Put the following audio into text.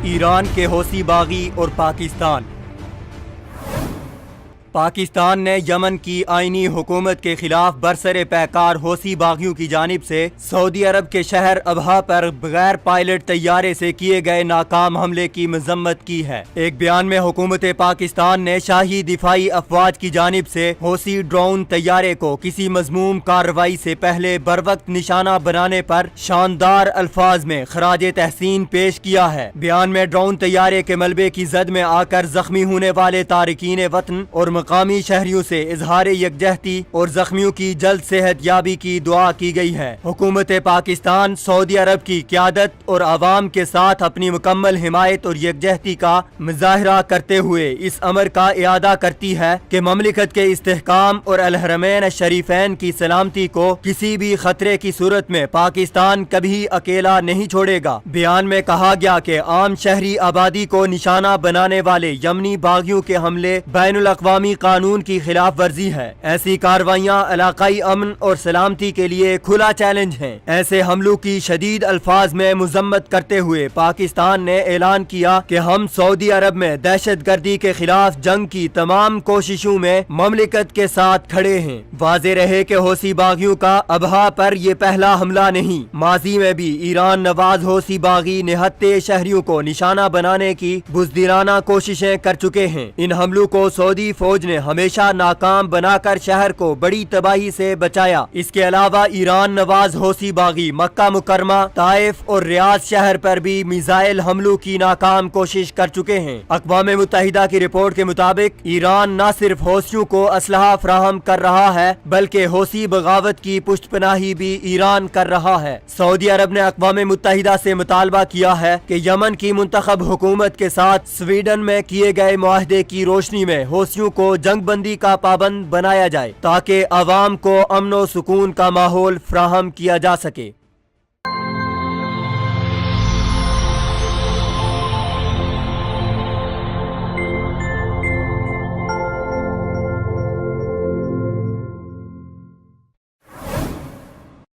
ایران کے حوثی باغی اور پاکستان نے یمن کی آئینی حکومت کے خلاف برسر پیکار حوثی باغیوں کی جانب سے سعودی عرب کے شہر ابہا پر بغیر پائلٹ طیارے سے کیے گئے ناکام حملے کی مذمت کی ہے۔ ایک بیان میں حکومت پاکستان نے شاہی دفاعی افواج کی جانب سے حوثی ڈرون طیارے کو کسی مذموم کارروائی سے پہلے بروقت نشانہ بنانے پر شاندار الفاظ میں خراج تحسین پیش کیا ہے۔ بیان میں ڈرون طیارے کے ملبے کی زد میں آ کر زخمی ہونے والے تارکین وطن اور مقامی شہریوں سے اظہار یکجہتی اور زخمیوں کی جلد صحت یابی کی دعا کی گئی ہے۔ حکومت پاکستان سعودی عرب کی قیادت اور عوام کے ساتھ اپنی مکمل حمایت اور یکجہتی کا مظاہرہ کرتے ہوئے اس امر کا اعادہ کرتی ہے کہ مملکت کے استحکام اور الحرمین الشریفین کی سلامتی کو کسی بھی خطرے کی صورت میں پاکستان کبھی اکیلا نہیں چھوڑے گا۔ بیان میں کہا گیا کہ عام شہری آبادی کو نشانہ بنانے والے یمنی باغیوں کے حملے بین الاقوامی قانون کی خلاف ورزی ہے۔ ایسی کارروائیاں علاقائی امن اور سلامتی کے لیے کھلا چیلنج ہیں۔ ایسے حملوں کی شدید الفاظ میں مذمت کرتے ہوئے پاکستان نے اعلان کیا کہ ہم سعودی عرب میں دہشت گردی کے خلاف جنگ کی تمام کوششوں میں مملکت کے ساتھ کھڑے ہیں۔ واضح رہے کہ حوثی باغیوں کا ابہا پر یہ پہلا حملہ نہیں، ماضی میں بھی ایران نواز حوثی باغی نہتے شہریوں کو نشانہ بنانے کی بزدلانہ کوششیں کر چکے ہیں۔ ان حملوں کو سعودی فوج نے ہمیشہ ناکام بنا کر شہر کو بڑی تباہی سے بچایا۔ اس کے علاوہ ایران نواز حوثی باغی مکہ مکرمہ، طائف اور ریاض شہر پر بھی میزائل حملوں کی ناکام کوشش کر چکے ہیں۔ اقوام متحدہ کی رپورٹ کے مطابق ایران نہ صرف حوثیوں کو اسلحہ فراہم کر رہا ہے بلکہ حوثی بغاوت کی پشت پناہی بھی ایران کر رہا ہے۔ سعودی عرب نے اقوام متحدہ سے مطالبہ کیا ہے کہ یمن کی منتخب حکومت کے ساتھ سویڈن میں کیے گئے معاہدے کی روشنی میں حوثیوں کو جنگ بندی کا پابند بنایا جائے تاکہ عوام کو امن و سکون کا ماحول فراہم کیا جا سکے۔